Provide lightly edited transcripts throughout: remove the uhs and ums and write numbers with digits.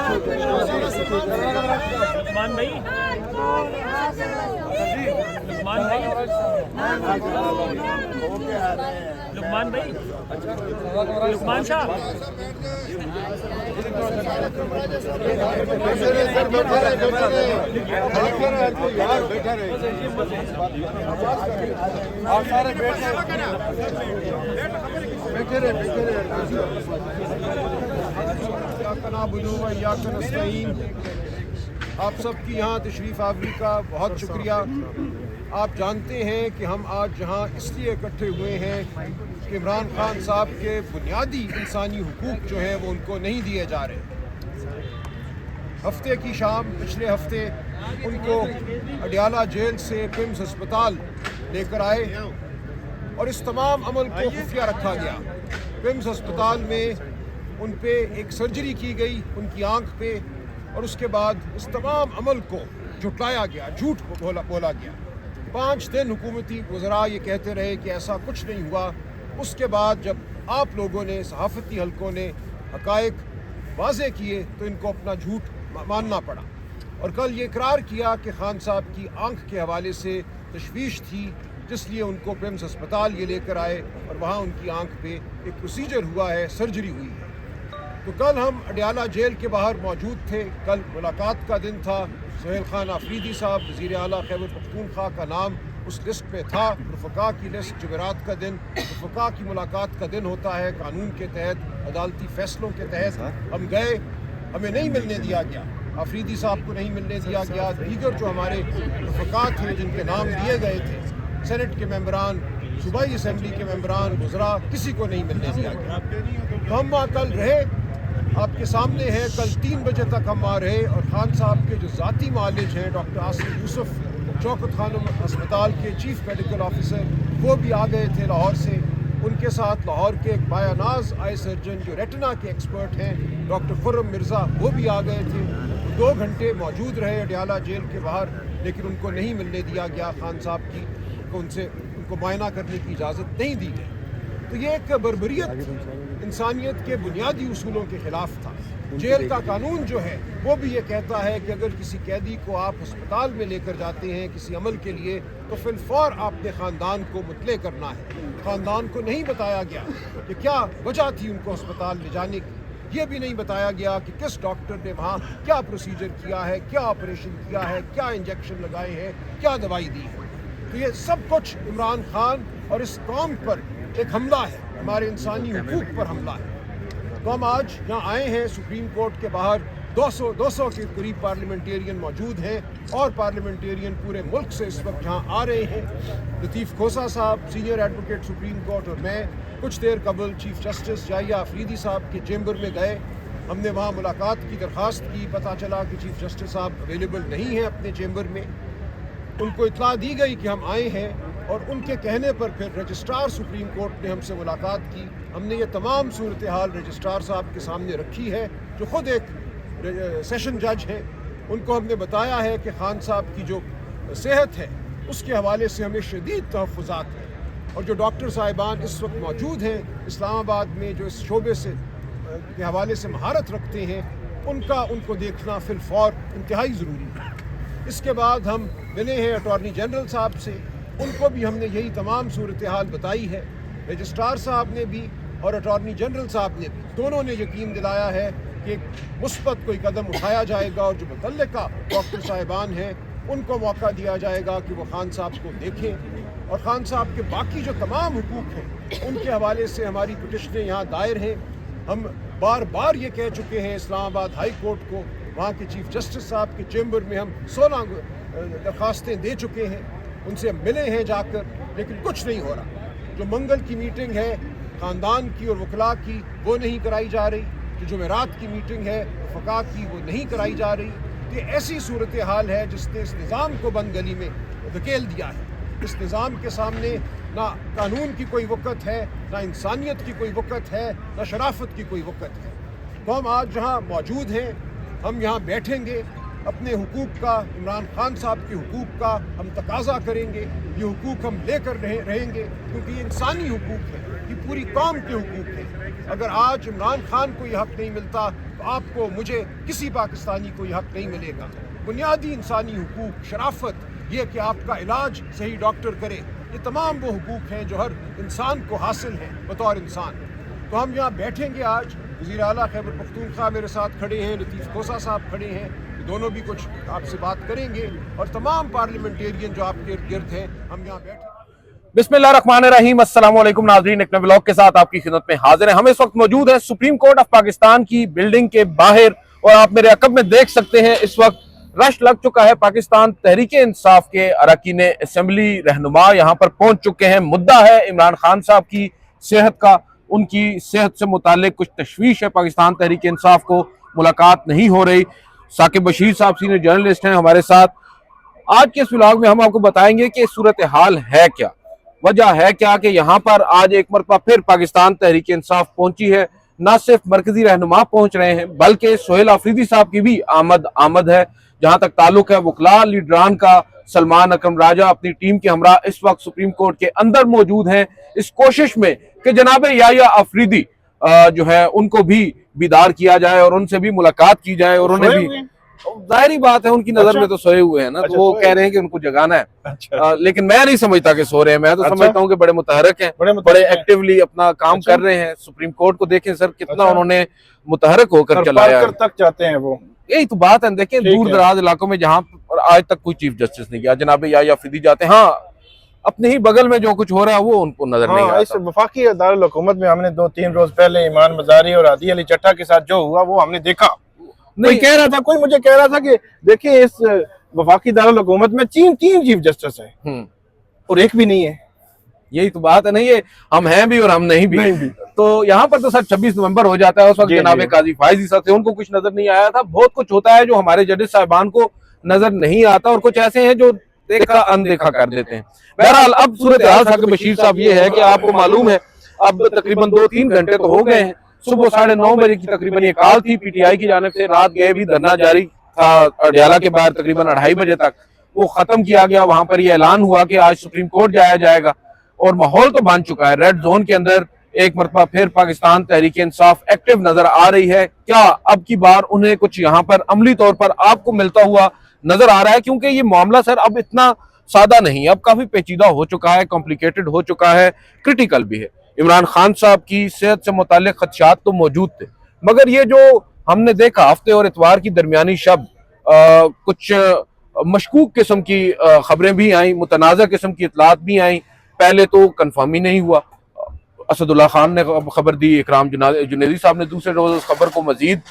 लुकमान भाई, लुकमान भाई, लुकमान भाई, लुकमान शाह, आप सबकी यहाँ तशरीफ़ आवरी का बहुत शुक्रिया। आप जानते हैं कि हम आज यहाँ इसलिए इकट्ठे हुए हैं कि इमरान खान साहब के बुनियादी इंसानी हुकूक जो हैं वो उनको नहीं दिए जा रहे। हफ्ते की शाम पिछले हफ्ते उनको अडियाला जेल से पिम्स अस्पताल लेकर आए और इस तमाम अमल को खुफिया रखा गया। पिम्स अस्पताल में उन पे एक सर्जरी की गई उनकी आंख पे, और उसके बाद इस तमाम अमल को झुटलाया गया, झूठ बोला गया। 5 दिन हुकूमती वज़रा ये कहते रहे कि ऐसा कुछ नहीं हुआ। उसके बाद जब आप लोगों ने, सहाफ़ती हलकों ने हक़ाइक़ वाज़े किए तो इनको अपना झूठ मानना पड़ा। और कल ये इकरार किया कि खान साहब की आंख के हवाले से तशवीश थी, जिसलिए उनको पिम्स अस्पताल ये लेकर आए और वहाँ उनकी आंख पे एक प्रोसीजर हुआ है, सर्जरी हुई है। तो कल हम अडियाला जेल के बाहर मौजूद थे। कल मुलाकात का दिन था। सुहेल खान आफरीदी साहब वज़ीर आला खैबर पख्तूनख्वा का नाम उस लिस्ट में था। रफ़का की लिस्ट, जुमेरात का दिन रफ़का की मुलाकात का दिन होता है। कानून के तहत, अदालती फ़ैसलों के तहत हम गए, हमें नहीं मिलने दिया गया। आफरीदी साहब को नहीं मिलने दिया गया। दीगर जो हमारे रफ़का थे जिनके नाम दिए गए थे, सेनेट के मेंबरान, सूबाई असम्बली के मेंबरान, वज़रा, किसी को नहीं मिलने दिया गया। तो हम वहाँ कल रहे, आपके सामने है। कल 3 बजे तक हम वहाँ रहे और खान साहब के जो ज़ाती मालिज हैं, डॉक्टर आसिफ यूसुफ, शौकत खानम अस्पताल के चीफ मेडिकल ऑफिसर, वो भी आ गए थे लाहौर से। उनके साथ लाहौर के एक बायानाज आई सर्जन जो रेटिना के एक्सपर्ट हैं, डॉक्टर खुर्रम मिर्ज़ा, वो भी आ गए थे। 2 घंटे मौजूद रहे अडियाला जेल के बाहर, लेकिन उनको नहीं मिलने दिया गया। खान साहब की उनको मुआयना करने की इजाज़त नहीं दी गई। तो ये एक बर्बरियत इंसानियत के बुनियादी उसूलों के ख़िलाफ़ था। जेल का कानून जो है वो भी ये कहता है कि अगर किसी कैदी को आप अस्पताल में लेकर जाते हैं किसी अमल के लिए, तो फिलफौर आपने ख़ानदान को मुतले करना है। ख़ानदान को नहीं बताया गया कि क्या वजह थी उनको अस्पताल ले जाने की। ये भी नहीं बताया गया कि किस डॉक्टर ने वहाँ क्या प्रोसीजर किया है, क्या ऑपरेशन किया है, क्या इंजेक्शन लगाए हैं, क्या दवाई दी है। तो ये सब कुछ इमरान खान और इस कौम पर एक हमला है, हमारे इंसानी हुकूक पर हमला है। तो हम आज यहाँ आए हैं सुप्रीम कोर्ट के बाहर। 200 के करीब पार्लियामेंटेरियन मौजूद हैं और पार्लियामेंटेरियन पूरे मुल्क से इस वक्त यहाँ आ रहे हैं। लतीफ़ खोसा साहब, सीनियर एडवोकेट सुप्रीम कोर्ट, और मैं कुछ देर कबल चीफ जस्टिस याहिया आफरीदी साहब के चेंबर में गए। हमने वहाँ मुलाकात की दरख्वास्त की। पता चला कि चीफ जस्टिस साहब अवेलेबल नहीं हैं अपने चेंबर में। उनको इतला दी गई कि हम आए हैं और उनके कहने पर फिर रजिस्ट्रार सुप्रीम कोर्ट ने हमसे मुलाकात की। हमने ये तमाम सूरत हाल रजिस्ट्रार साहब के सामने रखी है, जो ख़ुद एक सेशन जज हैं। उनको हमने बताया है कि खान साहब की जो सेहत है उसके हवाले से हमें शदीद तहफ़्फ़ुज़ात हैं, और जो डॉक्टर साहिबान इस वक्त मौजूद हैं इस्लामाबाद में, जो इस शोबे से के हवाले से महारत रखते हैं, उनको देखना फिलफौर इंतहाई ज़रूरी है। इसके बाद हम मिले हैं अटॉर्नी जनरल साहब से। उनको भी हमने यही तमाम सूरत हाल बताई है। रजिस्ट्रार साहब ने भी और अटॉर्नी जनरल साहब ने भी, दोनों ने यकीन दिलाया है कि मुस्बत कोई कदम उठाया जाएगा और जो मुतल्लिका डॉक्टर साहिबान हैं उनको मौका दिया जाएगा कि वो खान साहब को देखें। और खान साहब के बाकी जो तमाम हुकूक हैं उनके हवाले से हमारी पिटिशनें यहाँ दायर हैं। हम बार बार ये कह चुके हैं इस्लामाबाद हाई कोर्ट को, वहाँ के चीफ जस्टिस साहब के चेंबर में हम 16 दरख्वास्तें दे चुके हैं, उनसे मिले हैं जाकर, लेकिन कुछ नहीं हो रहा। जो मंगल की मीटिंग है ख़ानदान की और वकला की, वो नहीं कराई जा रही। जो जुमेरात की मीटिंग है फ़का की, वो नहीं कराई जा रही। ये ऐसी सूरत हाल है जिसने इस निज़ाम को बंद गली में धकेल दिया है। इस निज़ाम के सामने ना कानून की कोई वक़्त है, ना इंसानियत की कोई वक़्त है, ना शराफत की कोई वक़्त है। तो हम आज जहाँ मौजूद हैं, हम यहाँ बैठेंगे, अपने हुकूक का, इमरान खान साहब के हुकूक का हम तकाज़ा करेंगे। ये हुकूक हम लेकर रहेंगे, क्योंकि ये इंसानी हुकूक है, ये पूरी कौम के हुकूक है। अगर आज इमरान खान को यह हक नहीं मिलता तो आपको, मुझे, किसी पाकिस्तानी को यह हक नहीं मिलेगा। बुनियादी इंसानी हुकूक, शराफत, यह कि आपका इलाज सही डॉक्टर करे, ये तमाम वो हुकूक हैं जो हर इंसान को हासिल हैं बतौर इंसान। तो हम यहाँ बैठेंगे आज, वज़ीर आला खैबर पख्तूनख्वा मेरे साथ खड़े हैं, लतीफ़ खोसा साहब खड़े हैं, दोनों भी कुछ आपसे बात करेंगे और तमाम पार्लियामेंटेरियन जो आपके इर्द गिर्द हैं, हम यहाँ बैठे। बिस्मिल्लाहिर्रहमानिर्रहीम, अस्सलाम वालेकुम नाज़रीन, एक नए व्लॉग के साथ आपकी खिदमत में हाजिर हैं। हम इस वक्त मौजूद हैं सुप्रीम कोर्ट ऑफ पाकिस्तान की बिल्डिंग के बाहर और आप मेरे अकब में देख सकते हैं इस वक्त रश लग चुका है। पाकिस्तान तहरीक इंसाफ के अरकान असेंबली रहनुमा यहाँ पर पहुंच चुके हैं। मुद्दा है इमरान खान साहब की सेहत का, उनकी सेहत से मुतालिक कुछ तशवीश है। पाकिस्तान तहरीक इंसाफ को मुलाकात नहीं हो रही। साकिब बशीर साहब सीनियर जर्नलिस्ट हैं हमारे साथ। आज के इस व्लॉग में हम आपको बताएंगे कि सूरत हाल है क्या, वजह है क्या कि यहाँ पर आज एक मरतबा फिर पाकिस्तान तहरीक इंसाफ पहुंची है। न सिर्फ मरकजी रहनुमा पहुंच रहे हैं बल्कि सोहेल आफरीदी साहब की भी आमद है। जहां तक ताल्लुक है वकला लीडरान का, सलमान अकरम राजा अपनी टीम के हमरा इस वक्त सुप्रीम कोर्ट के अंदर मौजूद हैं, इस कोशिश में कि जनाब याया आफरीदी जो है उनको भी बीदार किया जाए और उनसे भी मुलाकात की जाए। और उन्हें भी, जाहिर बात है उनकी नजर में तो सोए हुए हैं ना, तो वो कह रहे हैं कि उनको जगाना है। लेकिन मैं नहीं समझता कि सो रहे हैं, मैं तो समझता हूँ कि बड़े मुतहरक हैं, बड़े एक्टिवली अपना काम कर रहे हैं। सुप्रीम कोर्ट को देखें सर, कितना उन्होंने मुतहरक होकर चलाया तक जाते हैं वो। यही तो बात है। देखें दूर दराज इलाकों में जहाँ पर आज तक कोई चीफ जस्टिस नहीं गया, जनाब याया आफरीदी जाते हैं। हाँ, अपने ही बगल में जो कुछ हो रहा है वो उनको नजर नहीं आता। इस वफाकी दारुल हुकूमत में हमने 2-3 रोज पहले ईमान मजारी और आदी अली चट्टा के साथ जो हुआ वो हमने देखा। कोई कह रहा था, कोई मुझे कह रहा था कि देखिए इस वफाकी दारुल हुकूमत में तीन चीफ जस्टिस है और एक भी नहीं है। यही तो बात है। नहीं है, हम हैं भी और हम नहीं भी। तो यहाँ पर तो सर 26 नवंबर हो जाता है, उस वक्त जनाब काजी फायजी साहब थे, उनको कुछ नजर नहीं आया था। बहुत कुछ होता है जो हमारे जजेस साहिबान को नजर नहीं आता और कुछ ऐसे हैं जो देखा अनदेखा कर देते हैं। बहरहाल अब सूरत हाल साकिब बशीर साहब ये है कि आपको मालूम है अब तकरीबन 2-3 घंटे तो हो गए हैं। सुबह 9:30 बजे की तकरीबन ये कॉल थी पीटीआई की जानिब से, रात गए भी धरना जारी था अडियाला के बाहर तकरीबन 2:30 बजे तक, वो खत्म किया गया। वहां पर ये ऐलान हुआ कि आज सुप्रीम कोर्ट जाया जाएगा और माहौल तो बन चुका है। रेड जोन के अंदर एक मरतबा फिर पाकिस्तान तहरीक इंसाफ एक्टिव नजर आ रही है। क्या अब की बार उन्हें कुछ यहाँ पर अमली तौर पर आपको मिलता हुआ नजर आ रहा है? क्योंकि ये मामला सर अब इतना सादा नहीं है, अब काफी पेचीदा हो चुका है, कॉम्प्लिकेटेड हो चुका है, क्रिटिकल भी है। इमरान खान साहब की सेहत से मुतालिक खदशात तो मौजूद थे, मगर ये जो हमने देखा हफ्ते और इतवार की दरमियानी शब कुछ मशकूक किस्म की खबरें भी आई, मुतनाज़ा किस्म की इतलात भी आई। पहले तो कंफर्म ही नहीं हुआ, असदुल्ला खान ने खबर दी, इकराम जुनैदी साहब ने दूसरे रोज उस खबर को मजीद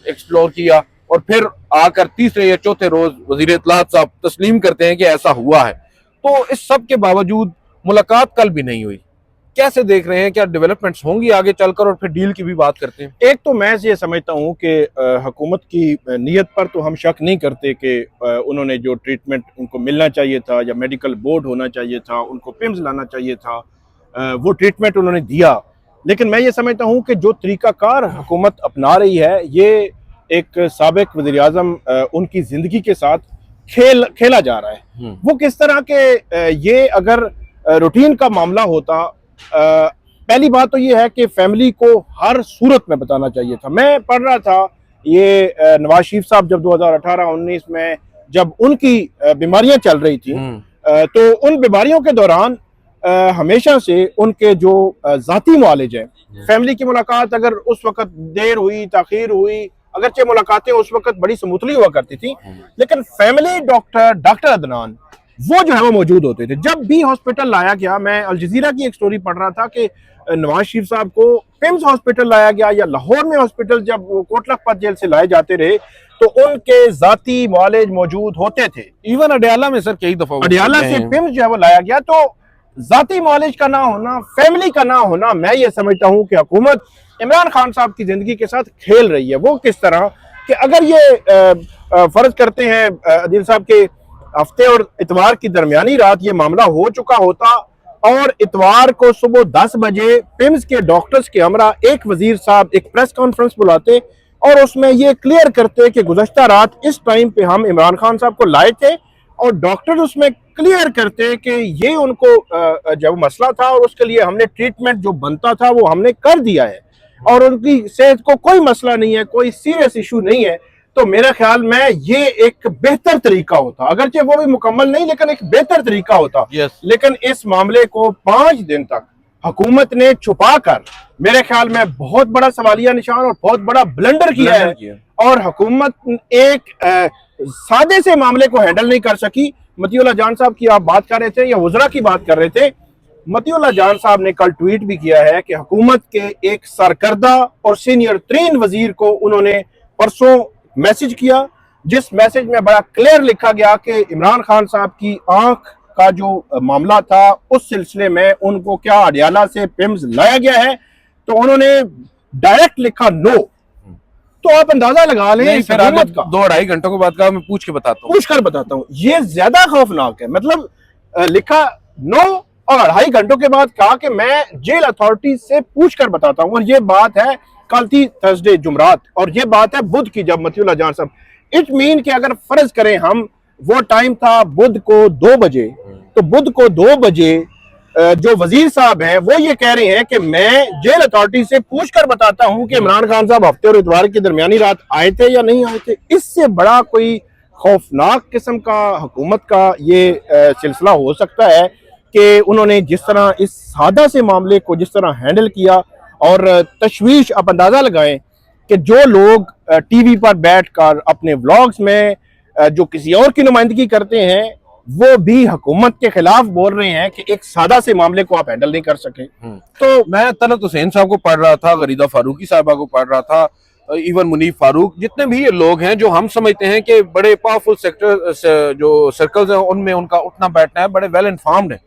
एक्सप्लोर किया और फिर आकर तीसरे या चौथे रोज वजीर इत्तलात साहब तस्लीम करते हैं कि ऐसा हुआ है। तो इस सब के बावजूद मुलाकात कल भी नहीं हुई। कैसे देख रहे हैं, क्या डेवलपमेंट्स होंगी आगे चलकर? और फिर डील की भी बात करते हैं। एक तो मैं ये समझता हूँ कि हुकूमत की नीयत पर तो हम शक नहीं करते कि उन्होंने जो ट्रीटमेंट उनको मिलना चाहिए था या मेडिकल बोर्ड होना चाहिए था, उनको पिम्स लाना चाहिए था, वो ट्रीटमेंट उन्होंने दिया। लेकिन मैं ये समझता हूँ कि जो तरीकाकार हुकूमत अपना रही है ये एक साबिक वज़ीर आज़म उनकी ज़िंदगी के साथ खेला जा रहा है। वो किस तरह के, ये अगर रूटीन का मामला होता, पहली बात तो ये है कि फैमिली को हर सूरत में बताना चाहिए था। मैं पढ़ रहा था ये नवाज शरीफ साहब जब 2018-19 में जब उनकी बीमारियां चल रही थी तो उन बीमारियों के दौरान हमेशा से उनके जो जाती मुआलिज हैं, फैमिली की मुलाकात अगर उस वक्त देर हुई, ताखीर हुई, अगरचे मुलाकातें उस वक्त बड़ी स्मूथली हुआ करती थी, लेकिन फैमिली डॉक्टर अदनान वो जो है वो मौजूद होते थे। जब भी हॉस्पिटल लाया गया, मैं अल जजीरा की एक स्टोरी पढ़ रहा था कि नवाज शरीफ साहब को पिम्स हॉस्पिटल लाया गया या लाहौर में हॉस्पिटल जब वो कोटला लखपत जेल से लाए जाते रहे तो उनके जाती मुआलिज मौजूद होते थे। इवन अडियाला में सर कई दफा अडियाला से पिम्स जो है वो लाया गया। तो जाती मुआलिज का ना होना, फैमिली का ना होना, मैं ये समझता हूँ कि हुकूमत इमरान खान साहब की जिंदगी के साथ खेल रही है। वो किस तरह कि अगर ये फर्ज करते हैं अदील साहब के हफ्ते और इतवार की दरमियानी रात ये मामला हो चुका होता और इतवार को सुबह 10 बजे पिम्स के डॉक्टर्स के हमरा एक वजीर साहब एक प्रेस कॉन्फ्रेंस बुलाते और उसमें ये क्लियर करते कि गुज़श्ता रात इस टाइम पे हम इमरान खान साहब को लाए थे, और डॉक्टर उसमें क्लियर करते कि ये उनको जब मसला था और उसके लिए हमने ट्रीटमेंट जो बनता था वो हमने कर दिया है। और उनकी सेहत को कोई मसला नहीं है, कोई सीरियस इशू नहीं है, तो मेरे ख्याल में ये एक बेहतर तरीका होता, अगरचे वो भी मुकम्मल नहीं लेकिन एक बेहतर तरीका होता। लेकिन इस मामले को 5 दिन तक हुकूमत ने छुपा कर मेरे ख्याल में बहुत बड़ा सवालिया निशान और बहुत बड़ा ब्लंडर किया है। और हुकूमत एक सादे से मामले को हैंडल नहीं कर सकी। मतीउल्लाह जान साहब की आप बात कर रहे थे या वज़रा की बात कर रहे थे, मतीउल्लाह जान साहब ने कल ट्वीट भी किया है कि हुकूमत के एक सरकर्दा और सीनियर तरीन वजीर को उन्होंने परसों मैसेज किया, जिस मैसेज में बड़ा क्लियर लिखा गया कि इमरान खान साहब की आंख का जो मामला था उस सिलसिले में उनको क्या अडियाला से पिम्स लाया गया है, तो उन्होंने डायरेक्ट लिखा नो। तो आप अंदाजा लगा लें फिर आगे 2-2.5 घंटों के बाद का मैं पूछ के बताता हूँ, पूछ कर बताता हूँ, ये ज्यादा खौफनाक है। मतलब लिखा नो और 2.5 घंटों के बाद कहा कि मैं जेल अथॉरिटी से पूछ कर बताता हूँ। और ये बात है कल थी थर्सडे जुमरात, और ये बात है बुध की, जब मतीउल्लाह जान साहब, इट मीन कि अगर फर्ज करें हम, वो टाइम था बुध को 2 बजे, तो बुध को 2 बजे जो वजीर साहब हैं वो ये कह रहे हैं कि मैं जेल अथॉरिटी से पूछ कर बताता हूं कि इमरान खान साहब हफ्ते और इतवार की दरमियानी रात आए थे या नहीं आए थे। इससे बड़ा कोई खौफनाक किस्म का हुकूमत का ये सिलसिला हो सकता है कि उन्होंने जिस तरह इस सादा से मामले को जिस तरह हैंडल किया, और तशवीश आप अंदाजा लगाएं कि जो लोग टीवी पर बैठकर अपने व्लॉग्स में जो किसी और की नुमाइंदगी करते हैं वो भी हुकूमत के खिलाफ बोल रहे हैं कि एक सादा से मामले को आप हैंडल नहीं कर सके। तो मैं तलत हुसैन साहब को पढ़ रहा था, गरीदा फारूकी साहबा को पढ़ रहा था, इवन मुनीफ फारूक, जितने भी ये लोग हैं जो हम समझते हैं कि बड़े पावरफुल सेक्टर जो सर्कल्स हैं उनमें उनका उठना बैठना है, बड़े वेल इन्फॉर्म्ड है,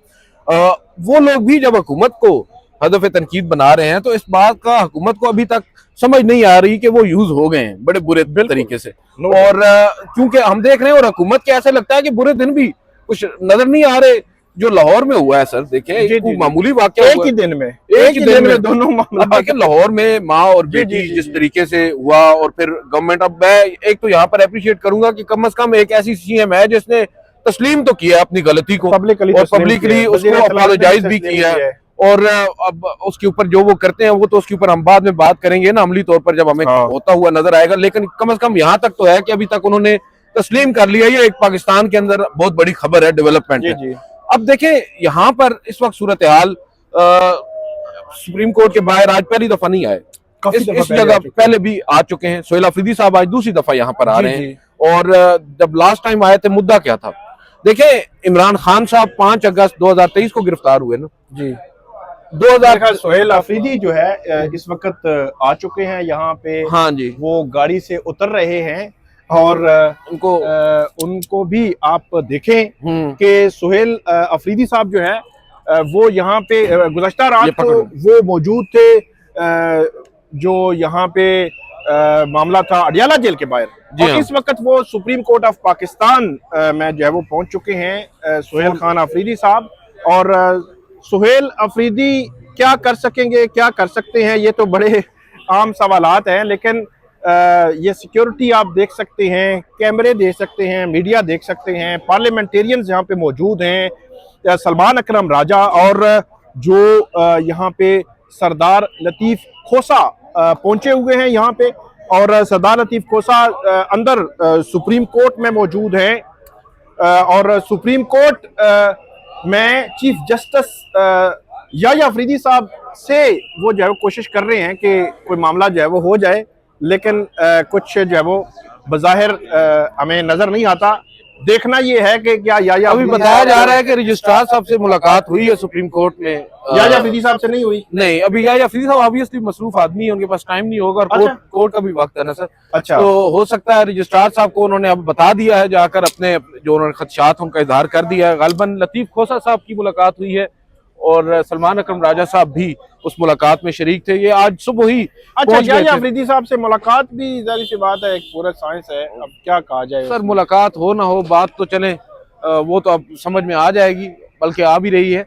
वो लोग भी जब हुकूमत को हदफ तनकीद बना रहे हैं तो इस बात का हुकूमत को अभी तक समझ नहीं आ रही कि वो यूज हो गए हैं बड़े बुरे तरीके से। और क्योंकि हम देख रहे हैं और हुकूमत के ऐसे लगता है कि बुरे दिन भी कुछ नजर नहीं आ रहे। जो लाहौर में हुआ है सर, देखिए मामूली वाकया, एक ही दिन में दोनों मामला, देखिए लाहौर में माँ और बेटी जिस तरीके से हुआ, और फिर गवर्नमेंट, अब मैं एक तो यहाँ पर अप्रिशिएट करूंगा कि कम से कम एक ऐसी सीएम है जिसने तस्लीम तो किया अपनी गलती को, और पब्लिकली उसको अपोलोजाइज भी किया है, और अब उसके ऊपर जो वो करते हैं वो तो उसके ऊपर हम बाद में बात करेंगे ना अमली तौर पर जब हमें होता हुआ नजर आएगा। लेकिन कम से कम यहाँ तक तो है कि अभी तक उन्होंने तस्लीम कर लिया। ये एक पाकिस्तान के अंदर बहुत बड़ी खबर है, डेवलपमेंट है। अब देखें यहाँ पर इस वक्त सूरत हाल, सुप्रीम कोर्ट के बाहर आज पहली दफा नहीं आए, इस जगह पहले भी आ चुके हैं। सोहेल अफरीदी साहब आज दूसरी दफा यहाँ पर आ रहे हैं। और जब लास्ट टाइम आए थे मुद्दा क्या था, देखें इमरान खान साहब 5 अगस्त 2023 को गिरफ्तार हुए ना जी। 2000 सोहेल अफरीदी जो है इस वक्त आ चुके हैं यहाँ पे। हाँ जी, वो गाड़ी से उतर रहे हैं और उनको भी आप देखें कि सोहेल अफरीदी साहब जो है वो यहाँ पे गुज़श्ता रात को वो मौजूद थे, जो यहाँ पे मामला था अडियाला जेल के बाहर, और इस वक्त वो सुप्रीम कोर्ट ऑफ पाकिस्तान में जो है वो पहुंच चुके हैं सोहेल खान अफरीदी साहब। और सोहेल अफरीदी क्या कर सकेंगे, क्या कर सकते हैं, ये तो बड़े आम सवालात हैं, लेकिन ये सिक्योरिटी आप देख सकते हैं, कैमरे देख सकते हैं, मीडिया देख सकते हैं, पार्लियामेंटेरियंस यहाँ पे मौजूद हैं, सलमान अकरम राजा, और जो यहाँ पे सरदार लतीफ़ खोसा पहुंचे हुए हैं यहाँ पे, और सरदार लतीफ़ खोसा अंदर सुप्रीम कोर्ट में मौजूद हैं, और सुप्रीम कोर्ट में चीफ जस्टिस याह्या अफरीदी साहब से वो जो है कोशिश कर रहे हैं कि कोई मामला जो है वो हो जाए, लेकिन कुछ जो है वो बज़ाहिर हमें नजर नहीं आता। देखना ये है कि क्या याह्या, अभी बताया जा रहा है कि रजिस्ट्रार साहब से मुलाकात हुई है सुप्रीम कोर्ट में, याह्या अफरीदी साहब से नहीं हुई। नहीं, अभी याह्या अफरीदी साहब ऑब्वियसली मसरूफ आदमी है, उनके पास टाइम नहीं होगा, और कोर्ट का भी वक्त है ना सर। अच्छा, तो हो सकता है रजिस्ट्रार साहब को उन्होंने अब बता दिया है, जाकर अपने जो उन्होंने खदशात उनका इजहार कर दिया है। गालिबन लतीफ खोसा साहब की मुलाकात हुई है, और सलमान अकरम राजा साहब भी उस मुलाकात में शरीक थे। ये आज सुबह ही याह्या अफरीदी साहब से मुलाकात भी जाहिर सी बात है, एक पूरा साइंस है, अब क्या कहा जाए सर। मुलाकात हो ना हो, बात तो चले वो तो अब समझ में आ जाएगी, बल्कि आ भी रही है।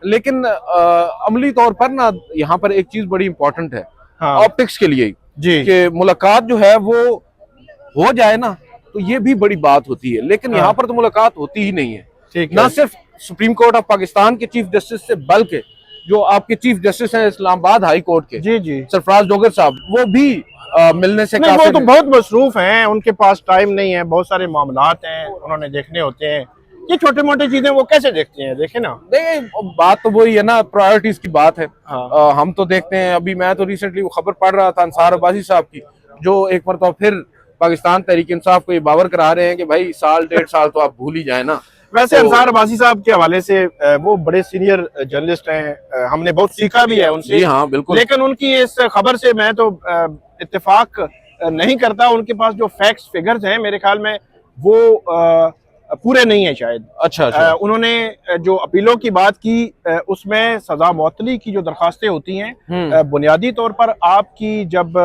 लेकिन अमली तौर पर ना यहाँ पर एक चीज बड़ी इंपॉर्टेंट है ऑप्टिक्स के लिए जी, कि मुलाकात जो है वो हो जाए ना तो ये भी बड़ी बात होती है, लेकिन यहाँ पर तो मुलाकात होती ही नहीं है। ना सिर्फ सुप्रीम कोर्ट ऑफ पाकिस्तान के चीफ जस्टिस से, बल्कि जो आपके चीफ जस्टिस हैं इस्लामाबाद हाई कोर्ट के, जी जी, सरफराज डोगर साहब, वो भी मिलने से नहीं, वो काफिर तो हैं। बहुत मसरूफ हैं, उनके पास टाइम नहीं है, बहुत सारे मामलात हैं उन्होंने देखने होते हैं। ये छोटे मोटे चीजें वो कैसे देखते हैं, देखे ना। नहीं, बात तो वही है ना, प्रायोरिटीज की बात है। हाँ। हम तो देखते हैं, अभी मैं तो रिसेंटली वो खबर पढ़ रहा था अंसार अब्बासी साहब की, जो एक मरतबा फिर पाकिस्तान तहरीक इंसाफ को ये बावर करा रहे हैं कि भाई साल 1.5 साल तो आप भूल ही जाए ना। वैसे तो अंसार अब्बासी साहब के हवाले से वो बड़े सीनियर जर्नलिस्ट हैं, हमने बहुत सीखा भी है उनसे। जी हाँ, बिल्कुल। लेकिन उनकी इस खबर से मैं तो इत्तेफाक नहीं करता। उनके पास जो फैक्ट्स फिगर्स हैं मेरे ख्याल में वो पूरे नहीं है शायद। अच्छा। उन्होंने जो अपीलों की बात की उसमें सजा मुअत्तली की जो दरखास्तें होती हैं, बुनियादी तौर पर आपकी जब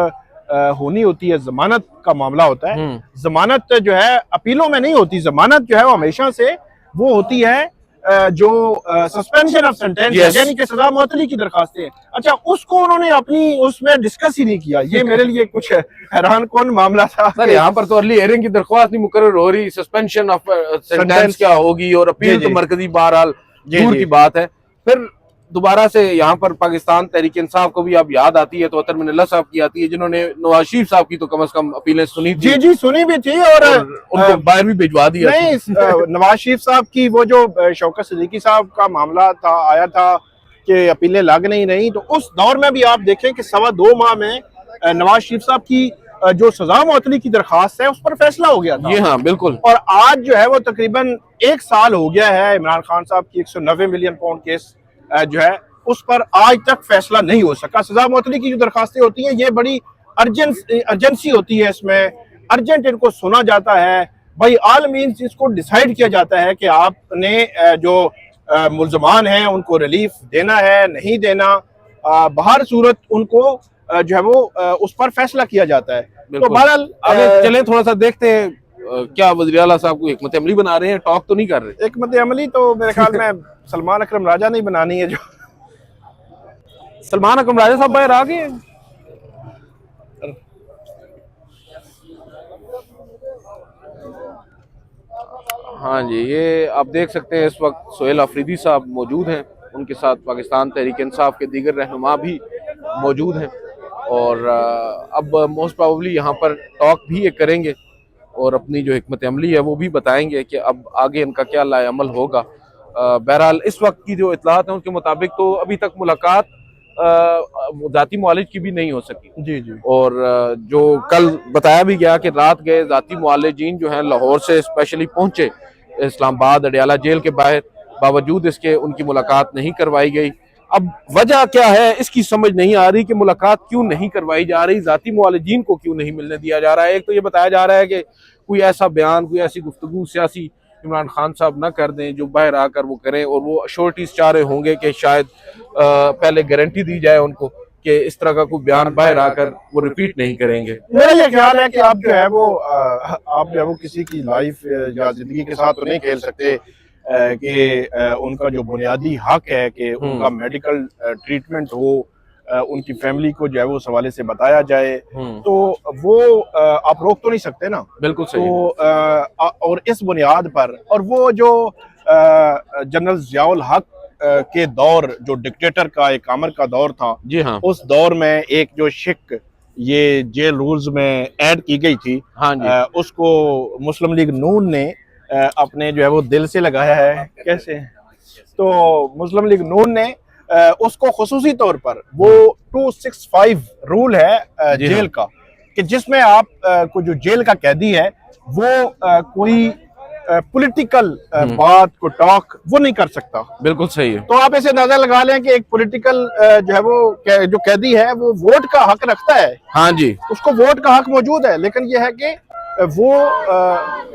होनी होती है, जमानत का मामला होता है, जमानत जो है अपीलों में नहीं होती, जमानत जो है वो हमेशा से वो होती है जो सस्पेंशन ऑफ सेंटेंस, यानी कि सजा मुअत्तली की दरखास्तें हैं। अच्छा, उसको उन्होंने अपनी उसमें डिस्कस ही नहीं किया। ये मेरे लिए कुछ हैरान कौन मामला था। सर यहाँ पर तो अर्ली हियरिंग की दरख्वास्त नहीं मुकर्रर हो रही, सस्पेंशन ऑफ सेंटेंस क्या होगी, और अपील तो मरकजी बहरहाल दूर की बात है। फिर दोबारा से यहाँ पर पाकिस्तान तहरीक इंसाफ को भी अब याद आती है तो अतर मिनल्ला साहब की आती है, जिन्होंने नवाज शरीफ साहब की तो कम से कम अपीलें सुनी थी। जी सुनी भी थी, और उनको बाहर भी भिजवा दिया। नहीं, नवाज शरीफ साहब की वो जो शौकत सिद्दीकी साहब का मामला था, आया था कि अपीलें लग नहीं रही, तो उस दौर में भी आप देखें कि 2.25 माह में नवाज शरीफ साहब की जो सजा मुअत्तली की दरखास्त है उस पर फैसला हो गया था। जी हाँ, बिल्कुल। और आज जो है वो तकरीबन 1 साल हो गया है इमरान खान साहब की 190 मिलियन पाउंड केस जो है उस पर आज तक फैसला नहीं हो सका। सजा मुअत्तली की जो दरखास्तें होती हैं ये बड़ी अर्जेंसी होती है, इसमें अर्जेंट इनको सुना जाता है, भाई ऑल मीन्स इसको डिसाइड किया जाता है कि आपने जो मुल्जमान हैं उनको रिलीफ देना है नहीं देना, बाहर सूरत उनको जो है वो उस पर फैसला किया जाता है। तो बहरहाल आगे चले, थोड़ा सा देखते हैं क्या वज़ीर आला साहब को हिकमत अमली बना रहे हैं, टॉक तो नहीं कर रहे। हिकमत अमली तो मेरे ख्याल में सलमान अकरम राजा नहीं बनानी है। जो सलमान अकरम राजा साहब बाहर आ गए हैं। हाँ जी, ये आप देख सकते हैं इस वक्त सोहेल अफरीदी साहब मौजूद हैं, उनके साथ पाकिस्तान तहरीक इंसाफ के दीगर रहनुमा भी मौजूद हैं, और अब मोस्ट प्रोबेबली यहाँ पर टॉक भी ये करेंगे और अपनी जो हिकमत अमली है वो भी बताएंगे कि अब आगे इनका क्या लाएअमल होगा। बहरहाल इस वक्त की जो इत्तलात हैं उसके मुताबिक तो अभी तक मुलाकात जाती मुआलिज की भी नहीं हो सकी। जी। और जो कल बताया भी गया कि रात गए जाती मुआलिजीन जो हैं लाहौर से स्पेशली पहुंचे इस्लामाबाद अडियाला जेल के बाहर, बावजूद इसके उनकी मुलाकात नहीं करवाई गई। अब वजह क्या है इसकी समझ नहीं आ रही कि मुलाकात क्यों नहीं करवाई जा रही, जाती मुआलिजीन को क्यों नहीं मिलने दिया जा रहा है। एक तो ये बताया जा रहा है कि कोई ऐसा बयान, कोई ऐसी गुफ्तगू सियासी इमरान खान साहब ना कर दें जो बाहर आकर वो करें, और वो अश्योरिटीज चाह रहे होंगे कि शायद पहले गारंटी दी जाए उनको कि इस तरह का कोई बयान बाहर आकर वो रिपीट नहीं करेंगे। मेरा ये ख्याल है कि आप जो है वो किसी की लाइफ या जिंदगी के साथ तो नहीं खेल सकते कि उनका जो बुनियादी हक है कि उनका मेडिकल ट्रीटमेंट हो, उनकी फैमिली को जो है वो उस हवाले से बताया जाए, तो वो आप रोक तो नहीं सकते ना। बिल्कुल सही। तो और इस बुनियाद पर, और वो जो जनरल ज़ियाउल हक के दौर, जो डिक्टेटर का एक अमर का दौर था, जी हाँ, उस दौर में एक जो शिक ये जेल रूल्स में ऐड की गई थी, हाँ जी, उसको मुस्लिम लीग नून ने अपने जो है वो दिल से लगाया है। कैसे? तो मुस्लिम लीग नून ने उसको खुसूसी तौर पर वो 265 रूल है जेल का, कि जिसमें आप को जो जेल का कैदी है वो कोई पॉलिटिकल बात को टॉक वो नहीं कर सकता। बिल्कुल सही है। तो आप ऐसे अंदाजा लगा लें कि एक पॉलिटिकल जो है वो जो कैदी है वो वोट का हक रखता है। हाँ जी, उसको वोट का हक मौजूद है, लेकिन ये है कि वो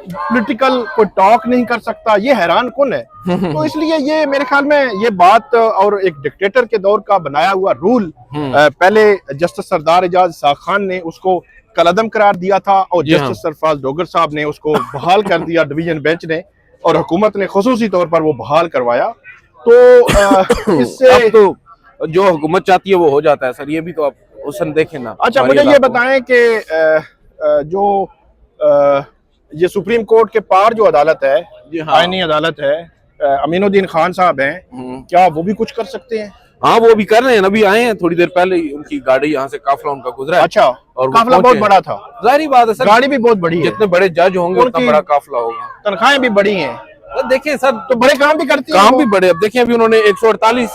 पॉलिटिकल को टॉक नहीं कर सकता। ये हैरान कुन है। तो इसलिए ये मेरे ख्याल में ये बात, और एक डिक्टेटर के दौर का बनाया हुआ रूल, पहले जस्टिस सरदार एजाज साख खान ने उसको कलअदम करार दिया था, और जस्टिस सरफराज डोगर साहब ने उसको बहाल कर दिया डिवीजन बेंच ने, और हुकूमत ने खुसूसी तौर पर वो बहाल करवाया। तो इससे अब तो जो हुकूमत चाहती है वो हो जाता है सर, ये भी तो आप उसन देखें ना। अच्छा, मुझे ये बताएं कि जो ये सुप्रीम कोर्ट के पार जो अदालत है, हाँ, आईनी अदालत है, अमीनुद्दीन खान साहब हैं, क्या वो भी कुछ कर सकते हैं? हाँ वो भी कर रहे हैं, अभी आए हैं थोड़ी देर पहले ही, उनकी गाड़ी यहाँ से काफिला उनका गुजरा है। अच्छा, और वो काफिला बहुत पहुंचे। बड़ा था, जाहिर बात है सर, गाड़ी भी बहुत बड़ी है, जितने बड़े जज होंगे उतना उनकी बड़ा काफिला होगा, तनख्वाहें भी बड़ी हैं, देखिए सर तो बड़े काम भी करती हैं काम वो। भी बड़े। अब देखिए अभी उन्होंने 148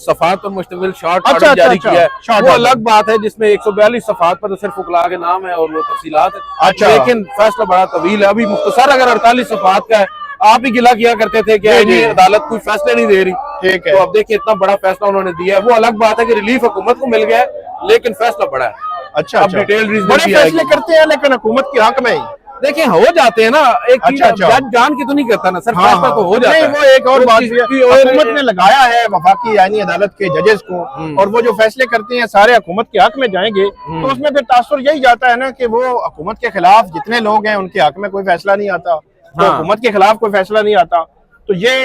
सफात पर मुश्तमिल शॉर्ट अच्छा, ऑर्डर जारी अच्छा, किया है। शॉर्ट वो ऑर्डर। अलग बात है जिसमें 142 सफात पर तो सिर्फ उकला के नाम है और वो तफसीलात है। अच्छा। लेकिन फैसला बड़ा तवील है। अभी मुख्तसर अगर 48 सफात का है, आप ही गिला किया करते थे कि जी, जी। ये अदालत कोई फैसले नहीं दे रही, ठीक है। तो अब देखिए इतना बड़ा फैसला उन्होंने दिया है। वो अलग बात है कि रिलीफ हुकूमत को मिल गया है, लेकिन फैसला बड़ा है। अच्छा, अब अच्छा। डिटेल रीजन बड़े भी फैसले आएगी। करते हैं लेकिन हुकूमत के हक में ही। देखिए हो जाते हैं ना, एक अच्छा, अच्छा। जज जान के तो नहीं करता ना सर, हाँ, फैसला तो हो जाता नहीं, है। वो एक और वो बात चीज़ भी है, की और- हुकूमत ने लगाया है वफाकी यानी अदालत के जजेस को, और वो जो फैसले करते हैं सारे हुकूमत के हक में जाएंगे, तो उसमें फिर तासुर यही जाता है ना कि वो हुकूमत के खिलाफ जितने लोग हैं उनके हक में कोई फैसला नहीं आता, तो हाँ। हुकूमत के खिलाफ कोई फैसला नहीं आता। तो ये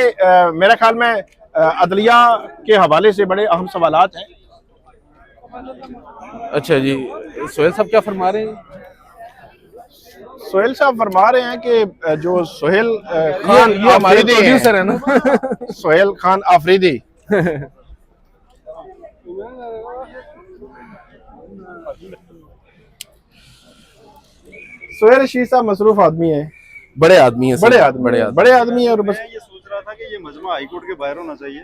मेरे ख्याल में अदलिया के हवाले से बड़े अहम सवालात हैं। अच्छा जी, सोहेल साहब क्या फरमा रहे हैं? सोहेल साहब फरमा रहे हैं कि जो सोहेल खान ये हमारे आफरीदी हैं, प्रोड्यूसर है ना। सोहेल खान आफरीदी सोहेल रशीद साहब मसरूफ आदमी है, बड़े आदमी है सर, बड़े आदमी बड़े है, आदमी। बड़े आदमी है, और बस मैं ये सोच रहा था कि ये मजमा हाईकोर्ट के बाहर होना चाहिए।